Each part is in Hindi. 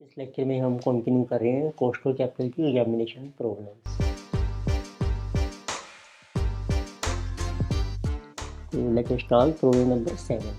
इस लेक्चर में हम कंटिन्यू कर रहे हैं कोस्टल कैपिटल की एग्जामिनेशन प्रॉब्लम्स। तो लेट्स स्टार्ट प्रॉब्लम नंबर 7।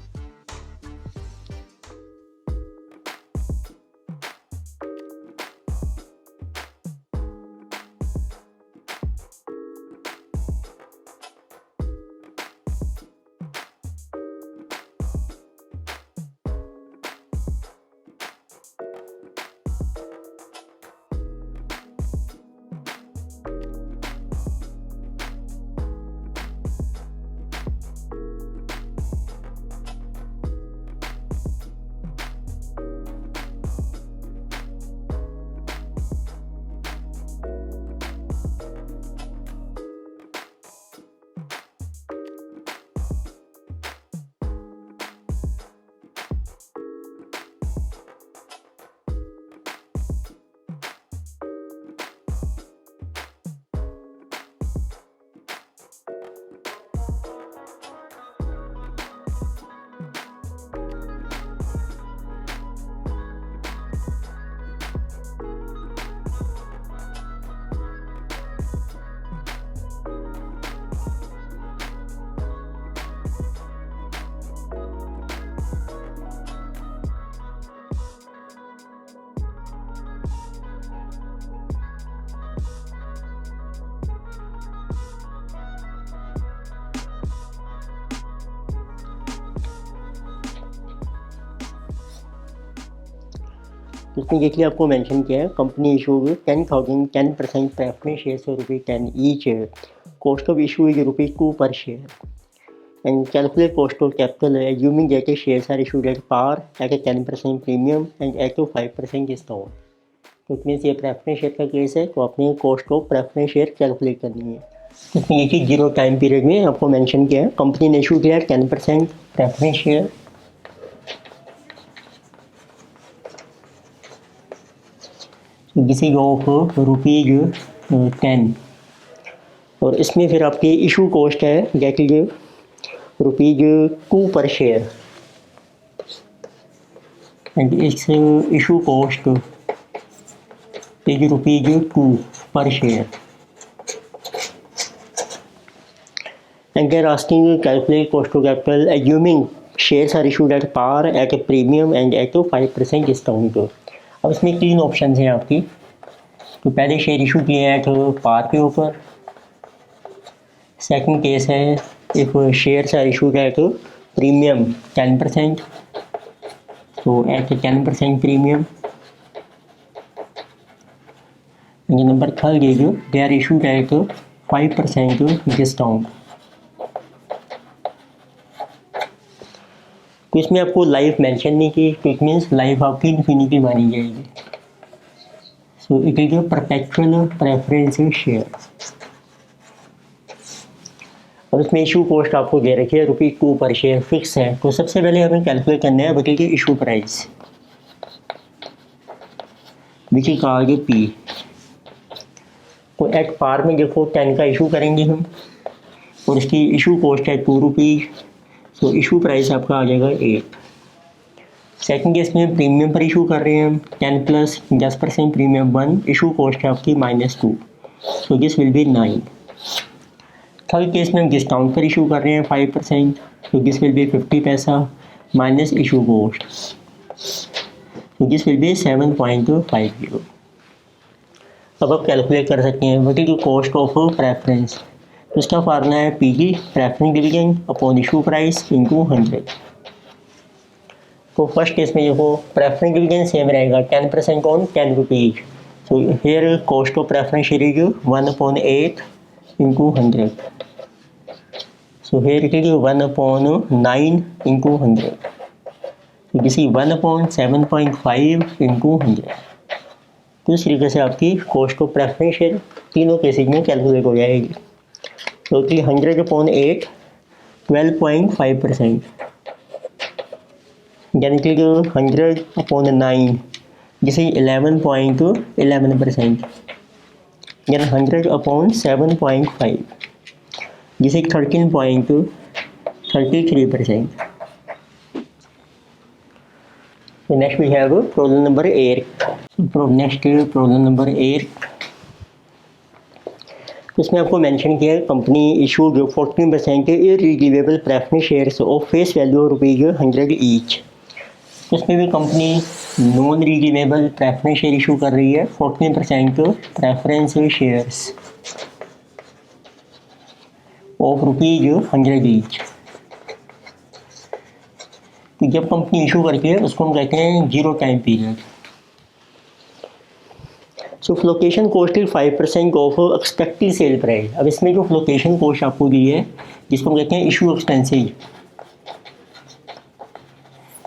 इसमें देखिए आपको मेंशन किया है company issued 10% preference shares for ₹10 each. Cost of issue is ₹2 पर share and calculate cost of capital assuming that the shares are issued at par at a 10% premium and at a 5% discount. तो इट मीन्स ये प्रेफरेंस शेयर का केस है, तो आपने cost of preference share calculate करनी है। इसमें देखिए 0 टाइम पीरियड में आपको मेंशन किया है कंपनी ने इशू किया 10% preference share this is of ₹10 और इसमें फिर आपकी इशू कॉस्ट है दैट इज ₹2 पर शेयर एंड इस इशू कॉस्ट इज ₹2 पर share and they're asking calculate cost of capital assuming shares are issued at par at a premium and at a 5% discount. अब इसमें 3 ऑप्शन हैं आपकी। तो पहले शेयर इशू किए हैं तो पार के ऊपर, सेकंड केस है if shares are issued at premium 10%, तो at 10% premium. Number third is they are issued at 5% discount. तो इसमें आपको लाइफ मेंशन नहीं की, तो इट मीन्स लाइफ आपकी इन्फिनिटी मानी जाएगी। So it is a perpetual preference share और इसमें इशू कॉस्ट आपको दे रखी है ₹2 पर शेयर फिक्स है। तो सबसे पहले हमें कैलकुलेट करना है वकील की issue price which is called P। तो एट पार में देखो 10 का इशू करेंगे हम और इसकी इशू कॉस्ट है ₹2। तो इशू प्राइस आपका आ जाएगा 8। सेकंड केस में प्रीमियम पर इशू कर रहे हैं हम 10 प्लस 10% प्रीमियम 1, इशू कॉस्ट है आपकी -2, सो this will B 9। Third case में हम डिस्काउंट पर इशू कर रहे हैं 5%, सो दिस विल बी 50 पैसा minus issue cost, so this will B 7.50। अब आप कैलकुलेट कर सकते हैं what is the cost of preference. तो इसका फार्मूला है PG preference division upon issue price into 100। तो फर्स्ट केस में देखो प्रेफरेंस डिवीजन सेम रहेगा 10% on ₹10। So here cost of preference share is 1/8 into 100। So here it is 1/9 into 100। तो दिस इज 1/7.5 इंटू 100। तो इस तरीके से आपकी कॉस्ट ऑफ प्रेफरेंस शेयर तीनों केसेज में कैलकुलेट हो जाएगी। तो 100/8 12.5%, यानी कि 100/9 जिसे 11.11%, यानी 100/7.5 जिसे 13.33%। So next we have problem number 8. Next problem number 8. इसमें आपको मेंशन किया है company issued 14% irredeemable preference shares of face value ₹100 each. इसमें भी company non redeemable preference share issue कर रही है 14% प्रेफरेंस शेयर्स ऑफ ₹100 ईच। तो जब कंपनी इशू करती है उसको हम कहते हैं zero time period. So flotation cost is 5% of expected sale price. अब इसमें जो फ्लोकेशन कॉस्ट आपको दी है जिसको हम कहते हैं इशू एक्सपेंसेज।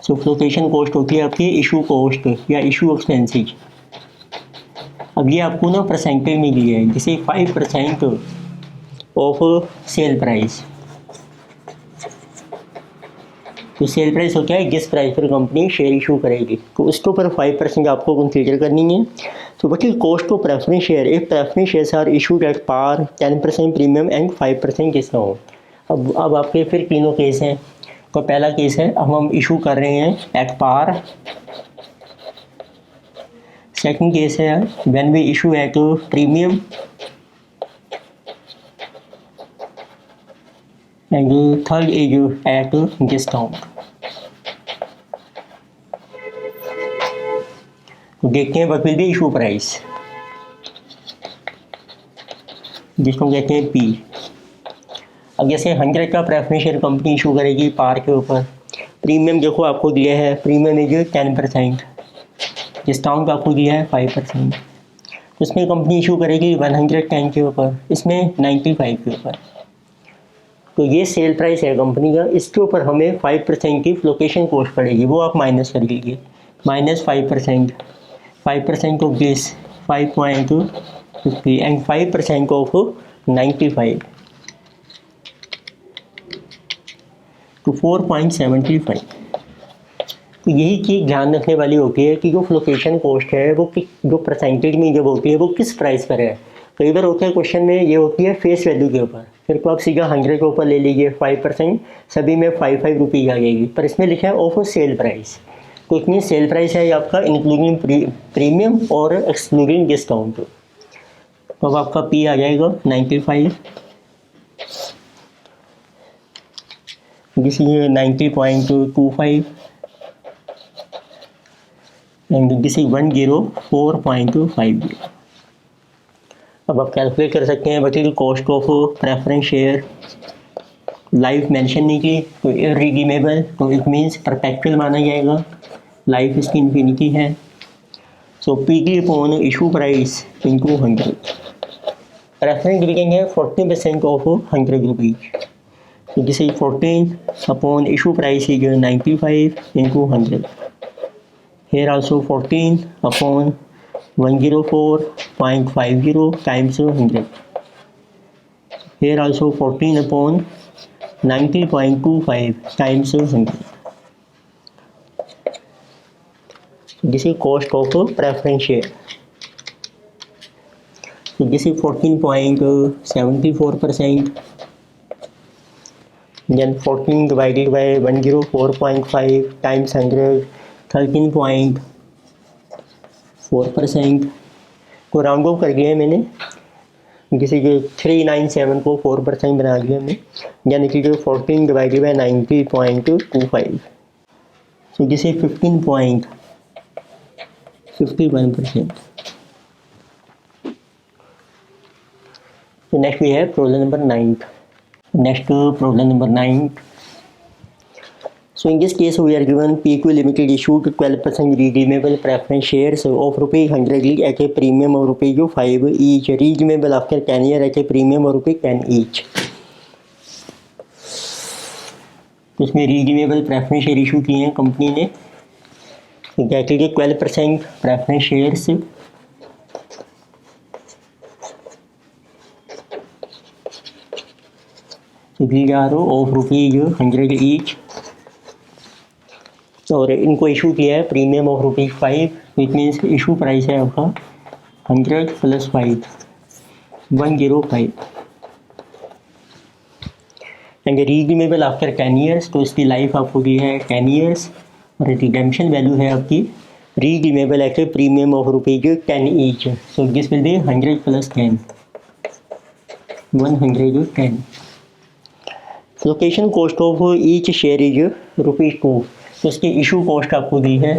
सो फ्लोकेशन कॉस्ट होती है आपकी इशू कॉस्ट या इशू एक्सपेंसेज। अब ये आपको ना परसेंटेज में दिया है, जैसे 5% ऑफ सेल प्राइस। तो सेल प्राइस होता है जिस प्राइस पर कंपनी शेयर इशू करेगी, तो उसके ऊपर 5% आपको कंसीडर करनी है। तो what is cost of preference share if preference shares are issued at par 10% premium and 5% discount. अब आपके फिर तीनों केस हैं। तो पहला केस है, अब हम इशू कर रहे हैं एट पार। सेकंड केस है when we issue at premium and third is at discount. तो देखते हैं what will be issue price, जिसको हम कहते हैं पी। अब जैसे 100 का प्रेफरेंस शेयर कंपनी इशू करेगी पार के ऊपर। प्रीमियम देखो आपको दिया है, प्रीमियम इज 10%, डिस्काउंट आपको दिया है 5%। तो इसमें कंपनी इशू करेगी 110 के ऊपर, इसमें 95 के ऊपर। तो ये सेल प्राइस है कंपनी का, इसके ऊपर हमें 5% की फ्लोकेशन कॉस्ट पड़ेगी, वो आप माइनस कर लीजिए। Minus 5% of this 5.50 and 5% of 95 तो 4.75। तो यही चीज़ ध्यान रखने वाली होती है कि जो फ्लोकेशन कॉस्ट है वो जो परसेंटेज में जब होती है वो किस प्राइस पर है। कई बार होता है क्वेश्चन में ये होती है फेस वैल्यू के ऊपर, फिर तो आप सीधा 100 के ऊपर ले लीजिए 5%, सभी में 5 रुपीज़ आ जाएगी, पर इसमें लिखा है ऑफ सेल प्राइस। तो इतनी सेल प्राइस है आपका इंक्लूडिंग प्रीमियम और एक्सक्लूडिंग डिस्काउंट। तो अब आपका पी आ जाएगा 95, this is 90.25 and this is 104.50। अब आप कैलकुलेट कर सकते हैं but cost of preference share. Life mention नहीं की तो इररिडीमेबल, तो इट मीन्स परपेचुअल माना जाएगा, लाइफ इसकी इन्फिनिटी है। So P D upon issue price into 100। Preference dividend है 40% ऑफ 100 रुपीज। तो this is 14 upon issue price is 95 into 100। Here also 14 upon 104.50 times 100. Here also 14 upon 90.25 times 100. This is cost of preference share. So this is 14.74%. Then 14 divided by 104.5 times 100, 13.4%। को राउंड ऑफ कर दिया है मैंने, किसी के 397 को 4% बना दिया हमने, यानी कि 14 divided by 90.25। So this is 15.51%। So next we have problem number 9. Next problem number 9. So in this case we are given PQ Limited issued 12% redeemable preference shares of ₹100 at a premium of ₹5 each, redeemable after 10 years at a premium of ₹10 each. इसमें redeemable preference share इशू किए हैं कंपनी ने, exactly 12% preference shares of ₹100 each, और इनको इशू किया है premium of ₹5, which means issue price है आपका 100 + 5 105 एंड रिडीमेबल आफ्टर 10 ईयर्स। तो इसकी लाइफ आपको दी है 10 ईयर्स। और रिडेम्पशन वैल्यू है आपकी redeemable at a premium of rupees 10 each. So this will be 100 plus 10, 110. Location cost of each share is ₹2. तो इसकी इशू कॉस्ट आपको दी है,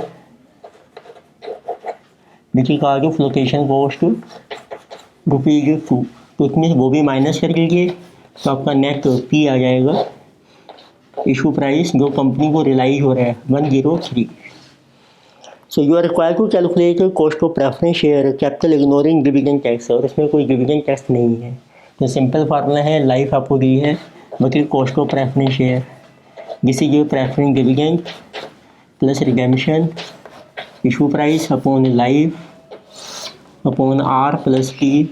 देखिए कहा जो लोकेशन कॉस्ट ₹2, तो इसमें वो भी माइनस कर लीजिए, तो आपका नेट पी आ जाएगा, इशू प्राइस जो कंपनी को रिलाइज हो रहा है 103. So you are required to calculate cost of preference share capital ignoring dividend tax, और इसमें कोई डिविडेंड टैक्स नहीं है. तो सिंपल फार्मूला है, लाइफ आपको दी है मतलब cost of preference share, this is preference dividend plus redemption issue price upon life upon R plus T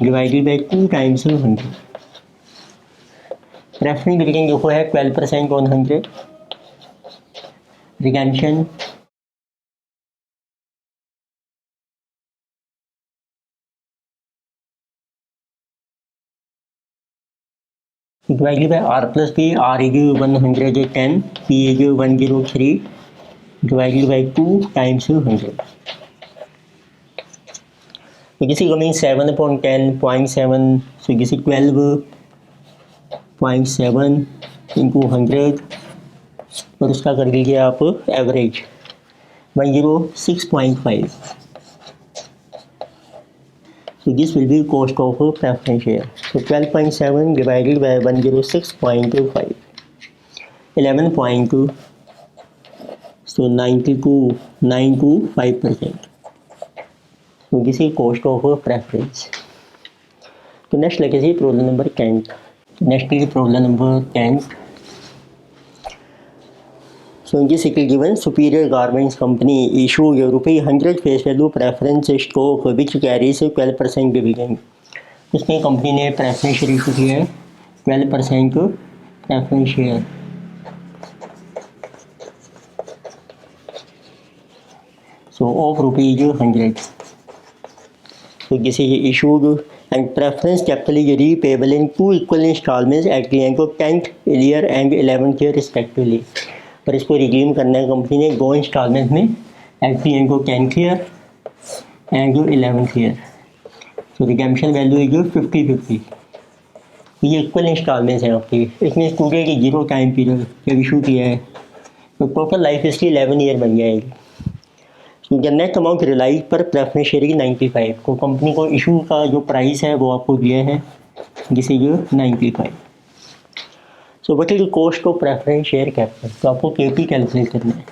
divided by 2 times 100. Preference dividend जो है 12% on 100, redemption divided by R plus P. R is 110, P is 103 divided by 2 times 100. So this is coming 7.10.7, so this is 12.7 into 100, और उसका कर लीजिए आप average 106.5. So this will be cost of preference share. So 12.7 divided by 106.5, 11.2, so 92.95%. So this is cost of preference. So next लेके see problem number 10. Next is problem number 10. So in this it is given Superior Garments Company issue ₹100 face value preference stock which carries 12% dividend. इसमें कंपनी ने प्रेफरेंस शेयर इशू किया है 12% preference share. So of ₹100. So this is issued and preference capital is repayable in 2 equal installments at the end of 10th year and 11th year respectively. पर इसको रिडीम करना है कंपनी ने 2 इंस्टॉलमेंट में at the end of 10th year and 11th year. तो रिडेम्पशन वैल्यू इज 50-50. ये इक्वल इंस्टॉलमेंट्स हैं आपकी. इसमें स्टूडेंट की 0 टाइम पीरियड जब इशू किया है तो टोटल लाइफ इसकी 11 ईयर बन जाएगी. तो नेट अमाउंट रिलाइज पर प्रेफरेंस शेयर की 95, तो कंपनी को इशू का जो प्राइस है वो आपको दिया है जिसे जो 95. So what is the cost of preference share capital, तो आपको केपी कैलकुलेट करना है.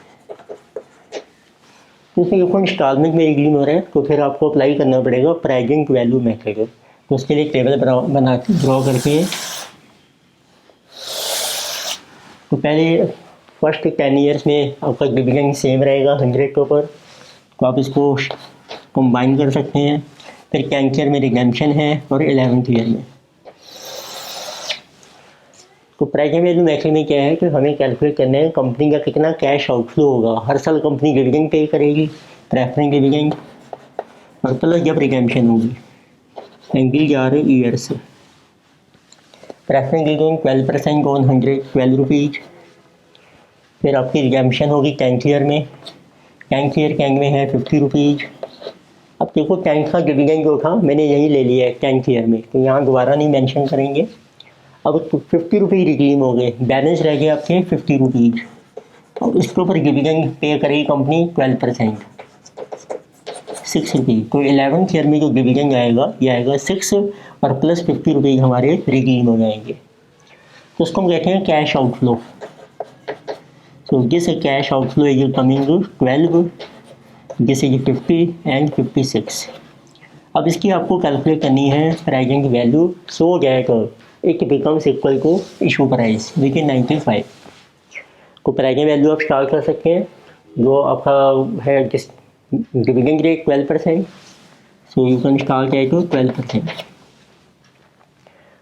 इसमें देखो इंस्टॉलमेंट में रिडीम हो रहा है तो फिर आपको अप्लाई करना पड़ेगा प्रेजेंट वैल्यू मेथड. तो उसके लिए टेबल बना के ड्रॉ करके, तो पहले फर्स्ट 10 ईयर्स में आपका डिविडेंड सेम रहेगा 100 के ऊपर, तो आप इसको कंबाइन कर सकते हैं. फिर 10th ईयर में रिडेम्पशन है और 11th ईयर में. तो प्रेजेंट वैल्यू मेथड में क्या है कि हमें कैलकुलेट करना है कंपनी का कितना कैश आउटफ्लो होगा. हर साल कंपनी डिविडेंड पे करेगी प्रेफरेंस डिविडेंड, और प्लस जब रिडेम्पशन होगी एंगल जा रहे ईयर से. Preference dividend 12% on 100, ₹12. फिर आपकी रिडेम्पशन होगी 10th ईयर में, 10th ईयर के एंड में है ₹50. अब देखो 10th का डिविडेंड जो था मैंने यही ले लिया है 10th ईयर में, तो यहाँ दोबारा नहीं मेंशन करेंगे. अब ₹50 रिडीम हो गए, बैलेंस रह गए आपके ₹50. और इसके ऊपर डिविडेंड पे करेगी कंपनी 12%, ₹6. तो 11th ईयर में जो डिविडेंड आएगा ये आएगा 6 और प्लस ₹50 हमारे रिडीम हो जाएंगे. तो उसको हम कहते हैं cash outflow. So this cash outflow is coming 12, this is 50 and 56. अब इसकी आपको कैलकुलेट करनी है present value so that it becomes equal to issue price, देखिए 95. तो प्रेजेंट वैल्यू आप स्टार्ट कर सकते हैं जो आपका है dividend rate 12%, so you can start at 12%.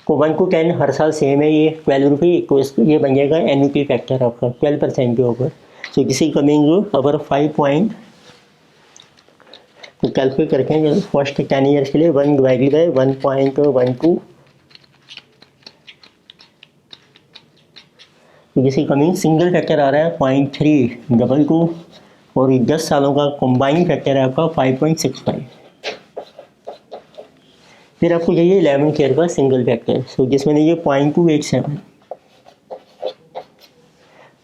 तो 1 to 10 हर साल सेम है ये ₹12, तो ये बन जाएगा एन्युटी फैक्टर आपका 12% के ऊपर. सो किसी कमिंग अवर 5 पॉइंट, तो कैलकुलेट करके हैं फर्स्ट 10 ईयर्स के लिए 1 डिवाइडेड बाई 1.12, जैसे कमिंग सिंगल फैक्टर आ रहा है 0.322 और 10 सालों का कॉम्बाइंड फैक्टर है आपका 5.65। फिर आपको चाहिए 11 ईयर का सिंगल फैक्टर, सो जिसमें ये 0.287।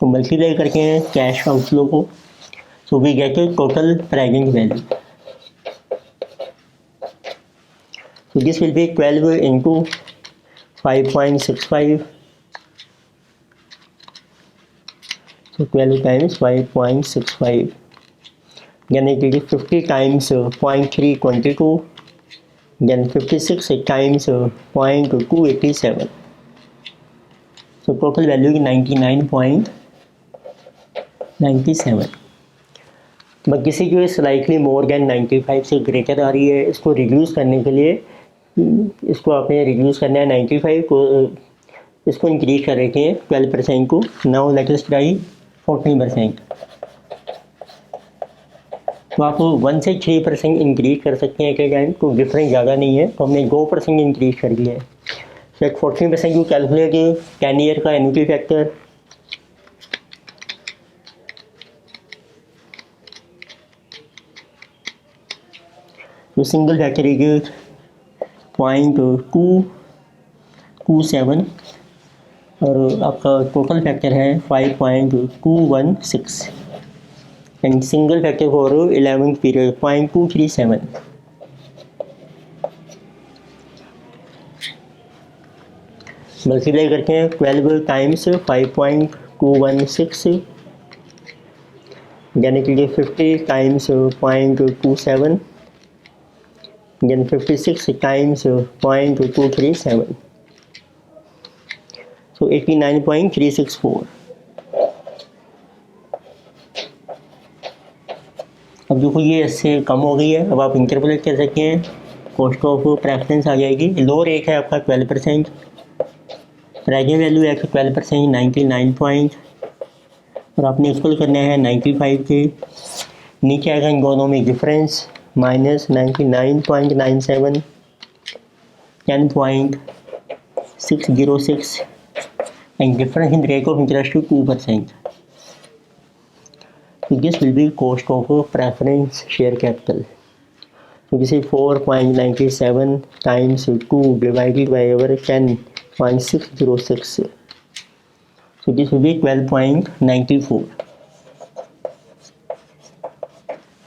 तो मल्टीप्लाई करके हैं कैश आउटफ्लो को, so we get a total present value. So this will be 12 into 5.65, so 12 times 5.65, then it is 50 times 0.322, then 56 times 0.287, so total value is 99.97। But किसी जो है स्लाइटली मोर देन 95 से ग्रेटर आ रही है, इसको रिड्यूस करने के लिए इसको आपने रिड्यूस करना है 95 को, इसको इंक्रीज कर रहे थे 12% को, नाउ लेट अस ट्राई 14%। तो आप 1 से 6% इंक्रीज कर सकते हैं एक टाइम, तो डिफरेंस ज़्यादा नहीं है, तो हमने 2% इंक्रीज कर दिया है। तो एक 14% को कैलकुलेट 10 ईयर का एनुटी फैक्टर, तो सिंगल फैक्टर इज 0.227 और आपका टोटल फैक्टर है 5.216 and single factor for 11th period 0.237। Multiply करते हैं 12 टाइम्स 5.216, यानी कि 50 टाइम्स 0.27, then 56 times 0.237, so 89.364। अब देखो ये इससे कम हो गई है, अब आप इंटरपोलेट कर सकते हैं, कॉस्ट ऑफ प्रेफरेंस आ जाएगी। लो रेट है आपका 12%, प्रेजेंट वैल्यू है 12%, 99 पॉइंट, और आपने इक्वल करना है 95 के, नीचे आएगा इन दोनों में difference minus 99.97, 10.606 and difference in rate of interest to 2%. So this will be cost of preference share capital. So this is 4.97 times 2 divided by over 10.606. So this will be 12.94.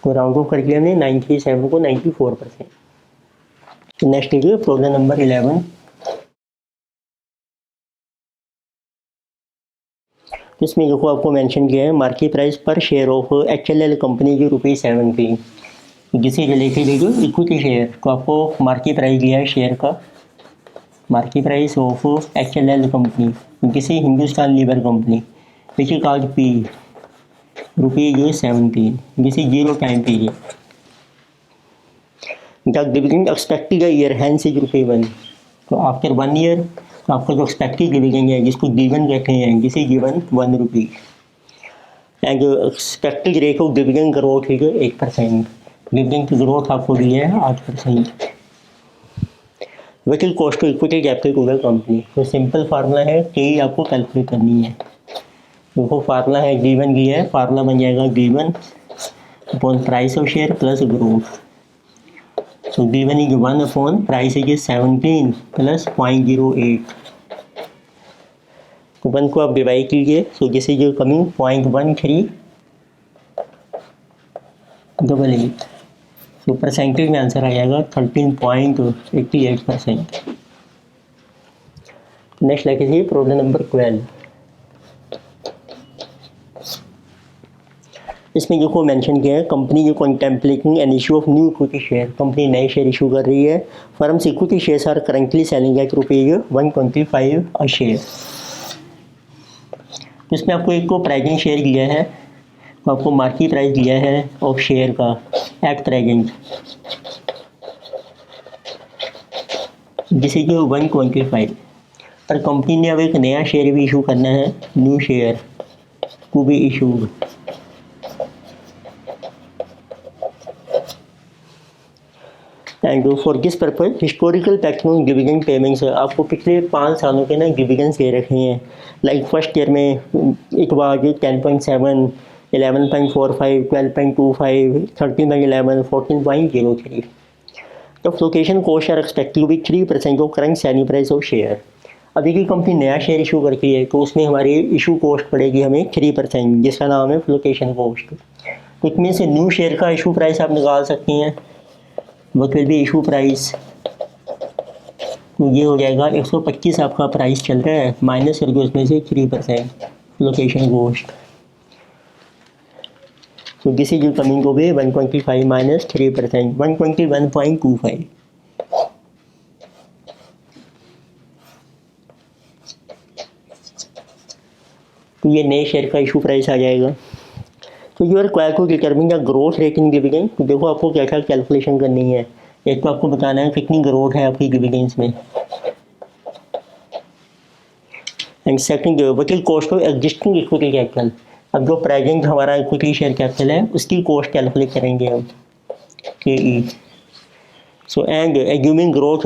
तो राउंड ऑफ करके हमने 97 को 94%। नेक्स्ट लीजिए प्रॉब्लम नंबर 11। इसमें देखो आपको मेंशन किया है मार्केट प्राइस पर शेयर ऑफ HLL कंपनी की ₹7 जिसे रिलेटेड है जो इक्विटी शेयर, तो आपको मार्केट प्राइस दिया है शेयर का, market price of HLL company जिसे Hindustan lever company, which is called P ₹17, जिसे 0 time period. The dividend expected year hence is ₹1, तो आफ्टर 1 ईयर तो आपका जो एक्सपेक्टेड डिविडेंड है जिसको गिवन कहते हैं, जिसे given ₹1 and expected rate of dividend growth है 8%, डिविडेंड की ग्रोथ आपको दी है 8%। What cost to equity capital to the company, तो सिंपल फार्मूला है कि आपको कैलकुलेट करनी है। देखो फार्मूला है गिवन की है, फार्मूला बन जाएगा given upon price of share plus growth. So given is 1 upon price is 17 plus 0.08, तो 1 को आप डिवाइड कीजिए, सो दिस इज कमिंग 0.1388, तो परसेंटेज में आंसर आ जाएगा 13.88%। नेक्स्ट लिखिए प्रॉब्लम नंबर 12। इसमें देखो मेंशन किया है कंपनी जो contemplating an issue of new equity share, company नए शेयर इशू कर रही है। Firms equity shares are currently selling at ₹125 a share. तो इसमें आपको एक को प्रेजेंट शेयर दिया है, तो आपको मार्केट प्राइस दिया है ऑफ शेयर का एट प्रेजेंट, जिसे कि 125, पर कंपनी ने अब एक नया शेयर भी इशू करना है, new share to be issued. And for this purpose historical pattern dividend payments आपको पिछले 5 सालों के ना डिविडेंड्स दे रखे हैं। लाइक फर्स्ट ईयर में it was 10.7, 11.45, 12.25, 13.11, 14.03। The flotation costs are expected to be 3% of current selling price of share। अब देखिए कंपनी नया शेयर इशू करती है तो उसमें हमारी इशू कॉस्ट पड़ेगी हमें 3%, जिसका नाम है फ्लोटेशन कॉस्ट। तो इसमें से न्यू शेयर का इशू प्राइस आप निकाल सकती हैं, what will be issue price. तो ये हो जाएगा 125 आपका प्राइस चल रहा है, माइनस करके उसमें से 3% flotation cost. So this is coming to be 125 minus 3%, 121.25। तो ये नए शेयर का इशू प्राइस आ जाएगा। तो you are required to determine the growth rate in dividend. तो देखो आपको क्या क्या कैलकुलेशन करनी है। एक तो आपको बताना है कितनी ग्रोथ है आपकी डिविडेंड्स में, and second what is cost of existing equity capital. अब जो प्रेजेंट हमारा इक्विटी शेयर कैपिटल है उसकी कॉस्ट कैलकुलेट करेंगे हम, K E. So and assuming growth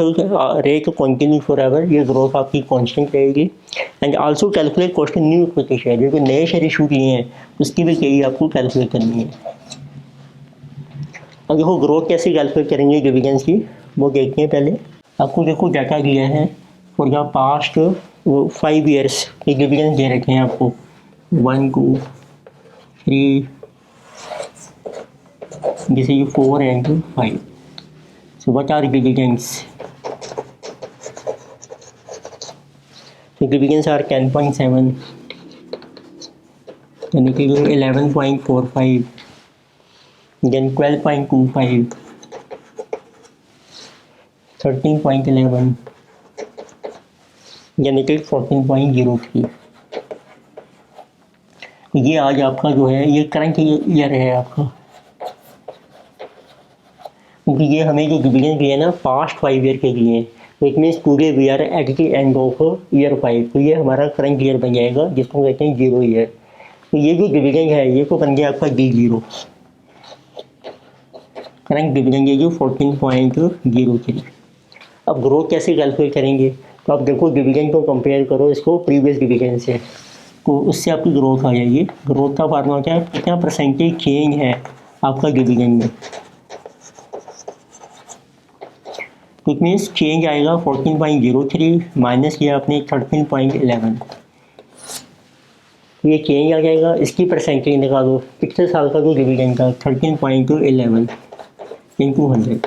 rate continue forever, ये ग्रोथ आपकी कांस्टेंट रहेगी। And also calculate cost new equity share, जो नए शेयर इशू किए हैं उसकी भी के ई आपको कैलकुलेट करनी है। अब देखो ग्रोथ कैसे कैलकुलेट करेंगे डिविडेंड्स की, वो देखते हैं पहले। आपको देखो डाटा दिया है फॉर द पास्ट 5 ईयर्स के डिविडेंड्स दे रखे हैं आपको, 1, 2, 3, this is 4 and 5. So what are dividends? The dividends are 10.7, then it is 11.45, then 12.25, 13.11, then it is 14.03। ये आज आपका जो है ये करंट ईयर है आपका, क्योंकि ये हमें जो डिविडेंड दिए ना पास्ट 5 ईयर के लिए, तो it means today we are at the end of year 5। तो ये हमारा करंट ईयर बन जाएगा जिसको कहते हैं 0 ईयर। तो ये जो डिविडेंड है ये तो बन गया आपका D0, करंट डिविडेंड ये जो 14.03। अब ग्रोथ कैसे कैलकुलेट करेंगे, तो आप देखो डिविडेंड को कंपेयर करो इसको प्रीवियस डिविडेंड से, तो उससे आपकी ग्रोथ आ जाएगी। ग्रोथ का फार्मूला क्या है, कितना परसेंटेज चेंज है आपका डिविडेंड में। तो इट मीन्स चेंज आएगा 14.03 माइनस किया आपने 13.11, तो ये चेंज आ जाएगा। इसकी परसेंटेज निकालो, पिछले साल का जो डिविडेंड था 13.11 इंटू 100,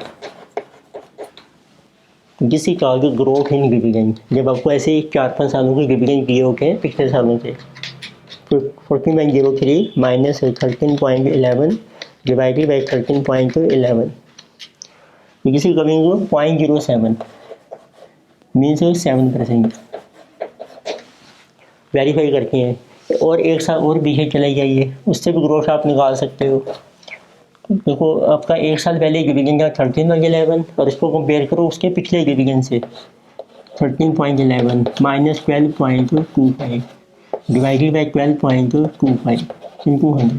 जिससे कहा ग्रोथ इन डिविडेंड। जब आपको ऐसे 4-5 सालों के डिविडेंड दिए होते हैं पिछले सालों से, तो 14.03 माइनस 13.11 डिवाइडेड बाई 13.11, जिससे करेंगे 0.07 मीन्स 7%। वेरीफाई करते हैं और एक साल और पीछे चले जाइए, उससे भी ग्रोथ आप निकाल सकते हो। देखो आपका एक साल पहले डिविडेंड था 13.11 और इसको कंपेयर करो उसके पिछले डिविडेंड से, 13.11 माइनस 12.25 डिवाइडेड बाई 12.25 इंटू 100।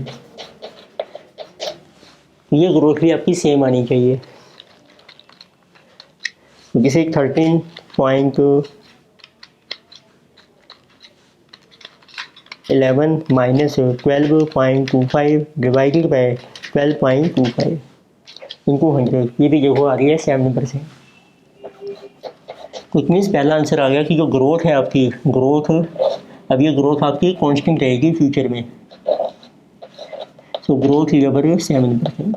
ये ग्रोथ भी आपकी सेम आनी चाहिए, जिसे 13.11 माइनस 12.25 डिवाइडेड बाई 12.25 इंटू 100, ये भी देखो आ रही है 7%। तो इट मीन्स पहला आंसर आ गया कि जो ग्रोथ है आपकी, ग्रोथ अब ये ग्रोथ आपकी कांस्टेंट रहेगी फ्यूचर में। So growth is 7%।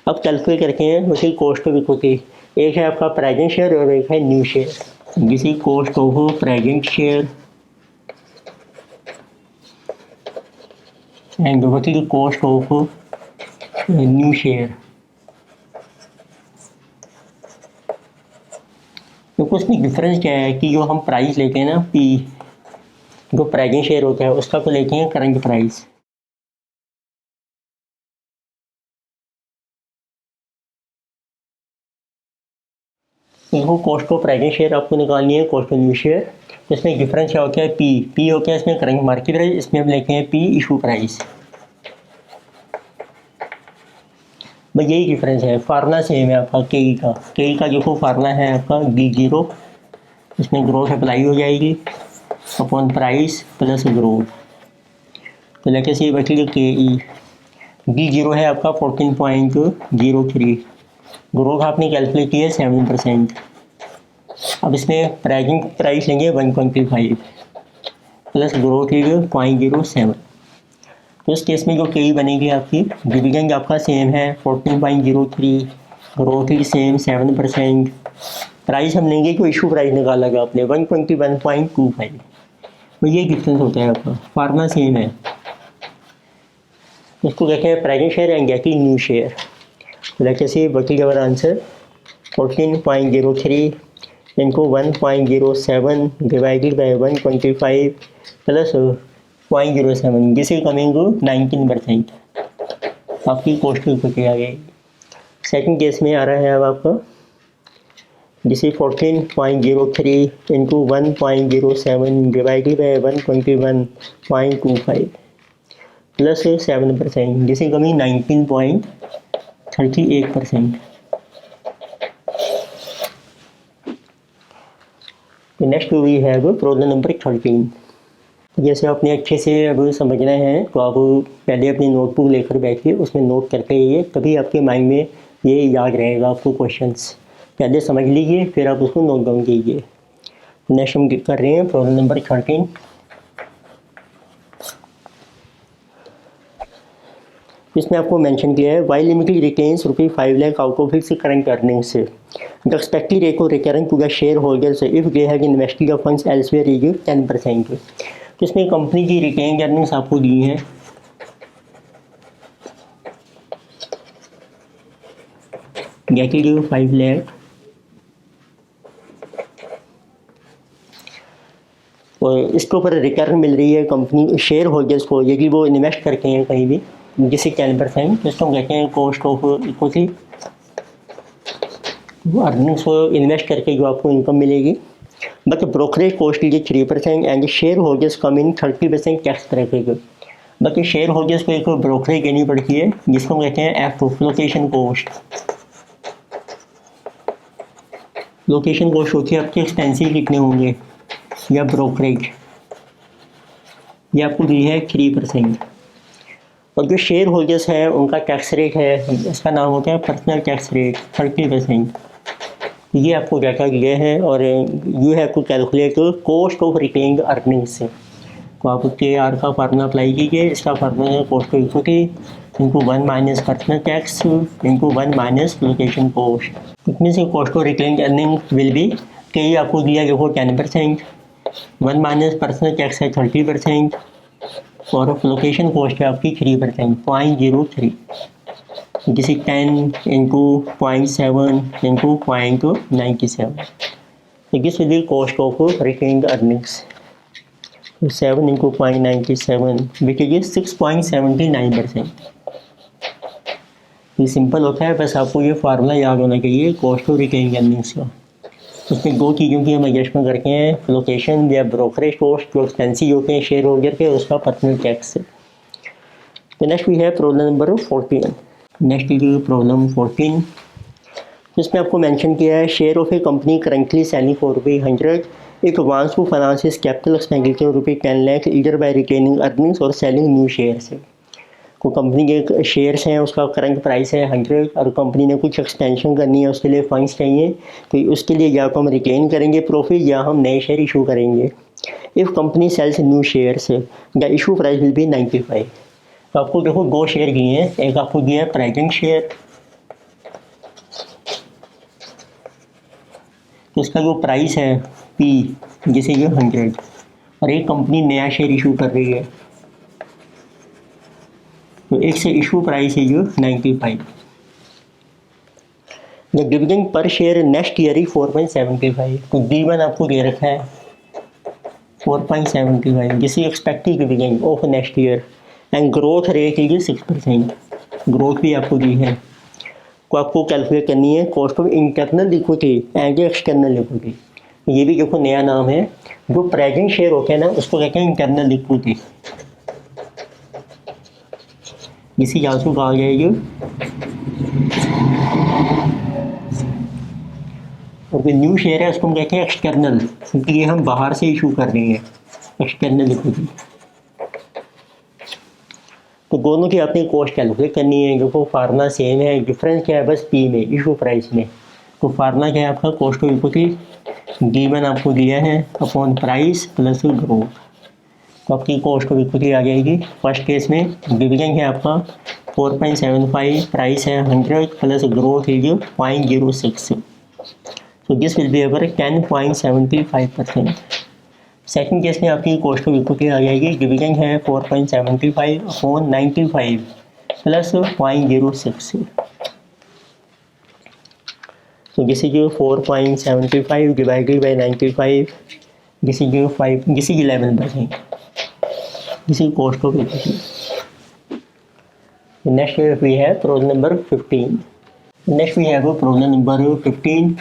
अब कैलकुलेट करते हैं उसी कॉस्ट ऑफ इक्विटी। एक है आपका प्रेजेंट शेयर और एक है न्यू शेयर, जिसे cost of present share and what is the cost of new share. तो कुछ नहीं डिफरेंस क्या है कि जो हम प्राइस लेते हैं ना P, जो प्रेजेंट शेयर होता है उसका तो लेते हैं करंट प्राइस। देखो कॉस्ट ऑफ प्रेजेंट शेयर आपको निकालनी है, कॉस्ट ऑफ न्यू शेयर। तो इसमें डिफरेंस क्या होता है, P होता है इसमें करंट मार्केट प्राइस, इसमें हम लेते हैं P इशू प्राइस। बस यही डिफरेंस है। फार्मूला सेम है आपका के का देखो फार्मूला है आपका B0, इसमें ग्रोथ अप्लाई हो जाएगी अपॉन प्राइस प्लस ग्रोथ। तो लेके से बचेगा KE। B0 है आपका 14.03, ग्रोथ आपने कैलकुलेट की है 7%। अब इसमें प्राइसिंग प्राइस लेंगे 125 प्लस ग्रोथ है 0.07। तो इस केस में जो KE बनेगी आपकी, डिविडेंड आपका सेम है 14.03, ग्रोथ ही सेम 7%, प्राइस हम लेंगे कोई इशू प्राइस निकाला गया आपने 121.25। तो ये डिफरेंस होता है आपका, फार्मूला सेम है। इसको कहते हैं present share and getting new share. लेके से बचेगा हमारा answer 14.03 into 1.07 divided by 125 plus 0.07, जिसे कमिंग 19% आपकी कॉस्ट की इक्विटी आ गई। सेकंड केस में आ रहा है अब आपका, जिसे 14.03 इंटू 1.07 डिवाइडेड बाई 121.25 प्लस 7%, जिसे कमी 19.38%। Next we have problem number 13। जैसे आपने अच्छे से अब समझना है तो आप पहले अपनी नोटबुक लेकर बैठिए, उसमें नोट करके आइए, तभी आपके माइंड में ये याद रहेगा आपको। क्वेश्चंस पहले समझ लीजिए, फिर आप उसको नोट डाउन कीजिए। नेक्स्ट हम कर रहे हैं प्रॉब्लम नंबर 13। इसमें आपको मेंशन किया है Y limited retains ₹5 lakh out of its current earnings, the expected rate of return to the shareholders if they have invested the funds elsewhere is 10%। तो इसमें कंपनी की रिटेन अर्निंग्स आपको दी हैं गेटेड 5 लाख, और इसके ऊपर रिटर्न मिल रही है कंपनी शेयर होल्डर्स को, यदि वो इन्वेस्ट करते हैं कहीं भी, जिसे 10%। इसको हम कहते हैं कॉस्ट ऑफ इक्विटी। अर्निंग्स को इन्वेस्ट करके जो आपको इनकम मिलेगी। बट ब्रोकरेज कॉस्ट लीजिए 3% and share holders come in 30% tax bracket. बाकी शेयर होल्डर्स को एक ब्रोकरेज देनी पड़ती है, जिसको हम कहते हैं F2 location cost. Location cost होती है आपके एक्सपेंसिव कितने होंगे या ब्रोकरेज, ये आपको दी है 3%। और जो शेयर होल्डर्स हैं उनका टैक्स रेट है, इसका नाम होता है पर्सनल टैक्स रेट 30%। ये आपको डाटा दिया है और you have to calculate cost of retained earnings से। तो आप KR का फार्मूला अप्लाई कीजिए। इसका फार्मूला है cost of equity into 1 minus personal tax into 1 minus location cost. इतने से cost of retained earning will be के आपको दिया देखो 10%, 1 माइनस पर्सनल टैक्स है 30% और लोकेशन कॉस्ट है आपकी 3% 0.03, जिसे 10 into 0.7 into 0.97। This will B cost of retained earnings 7 into 0.97 which is 6.79%। ये सिंपल होता है, बस आपको ये फार्मूला याद होना चाहिए कॉस्ट ऑफ रिटेन्ड अर्निंग्स का। उसमें दो चीज़ों की हम एडजस्टमेंट करते हैं, लोकेशन या ब्रोकरेज कॉस्ट जो एक्सपेंसिव होते हैं शेयर होल्डर के, उसका पर्सनल टैक्स। तो नेक्स्ट भी है problem number 14। Next is problem 14। इसमें आपको मेंशन किया है share of a company currently selling for ₹100 it wants to finance his capital expenditure ₹10 lakh either by retaining earnings और सेलिंग न्यू शेयर्स। को कंपनी के शेयर्स हैं, उसका करंट प्राइस है 100 और कंपनी ने कुछ एक्सपेंशन करनी है, उसके लिए फंड्स चाहिए, तो उसके लिए या तो हम रिटेन करेंगे प्रॉफिट या हम नए शेयर इशू करेंगे। If company sells new shares the issue price will be 95। तो आपको देखो दो शेयर दिए हैं, एक आपको दिया है प्रेजेंट शेयर, तो इसका जो प्राइस है P जिसे ये 100, और एक कंपनी नया शेयर इशू कर रही है, तो एक से इशू प्राइस है जो 95। The dividend per share next year ही 4.75। तो D1 आपको दे रखा है 4.75, जिसे expected dividend of next year and growth rate is 6%। Growth भी आपको दी है, तो आपको कैलकुलेट करनी है cost of internal equity and external equity. ये भी देखो नया नाम है, जो प्रेजेंट शेयर होते हैं ना उसको कहते हैं इंटरनल इक्विटी। इसी याद को कहा जाएगी और जो न्यू शेयर है उसको हम कहते हैं एक्सटर्नल, क्योंकि ये हम बाहर से इशू कर रहे हैं, एक्सटर्नल लिक्विडिटी। तो दोनों की अपनी कॉस्ट कैलकुलेट करनी है, जो फार्मूला सेम है, डिफरेंस क्या है बस पी में, इशू प्राइस में। तो फार्मूला क्या है आपका, कॉस्ट ऑफ इक्विटी गिवन आपको दिया है अपॉन प्राइस प्लस ग्रोथ। तो आपकी कॉस्ट ऑफ इक्विटी आ जाएगी फर्स्ट केस में, डिविडेंड है आपका 4.75, प्राइस है 100 प्लस ग्रोथ है 0.06, so this will be अगर 10.75%। सेकंड केस में आपकी कॉस्ट ऑफ इक्विटी आ जाएगी, डिविडेंड है 4.75 upon 95 plus 0.06, so this is 4.75 divided by 95, this is 5, this is 11%, this is cost of equity। Next we have problem number 15। Next we have problem number 15।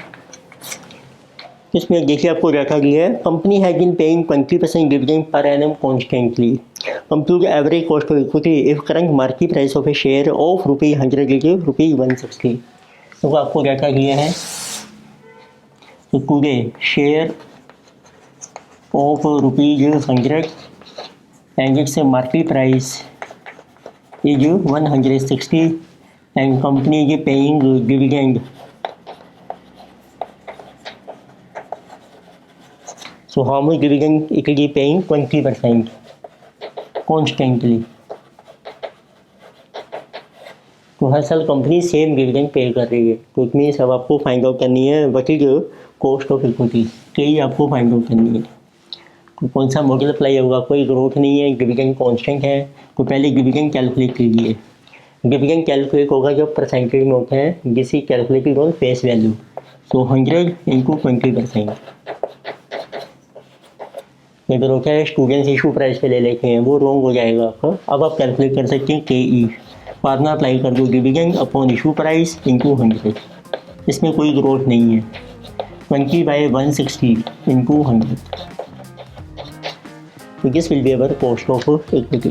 इसमें देखिए आपको रखा गया है, company has been paying 20% dividend per annum constantly, compute average cost of equity if current market price of a share of ₹100 ₹160। तो आपको रखा गया है तो today share of ₹100 and its market price is 160 and company is paying dividend, so how much dividend it will be paying 20% constantly। तो हर साल कंपनी सेम डिविडेंड पे कर रही है, तो इट मीन्स अब आपको फाइंड आउट करनी है what is cost of equity, यही आपको फाइंड आउट करनी है। तो कौन सा मॉडल अप्लाई होगा, कोई ग्रोथ नहीं है, डिविडेंड कांस्टेंट है, तो पहले डिविडेंड कैलकुलेट कीजिए। डिविडेंड कैलकुलेट होगा जब परसेंटेज में होता है, this is calculated on face value, so 100 into 20%। अगर होता है स्टूडेंट्स इशू प्राइस पे ले लेते हैं, वो रॉन्ग हो जाएगा आपका। अब आप कैलकुलेट कर सकते हैं KE, फार्मूला अप्लाई कर दो, dividend upon issue price into 100, इसमें कोई ग्रोथ नहीं है, 20/160 इंटू 100, तो this will be our cost of equity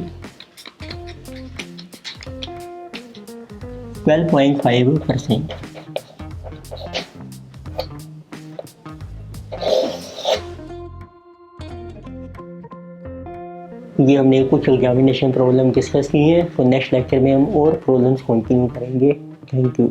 12.5%। ये हमने कुछ एग्जामिनेशन प्रॉब्लम डिस्कस की हैं, तो नेक्स्ट लेक्चर में हम और प्रॉब्लम्स कंटिन्यू करेंगे। Thank you.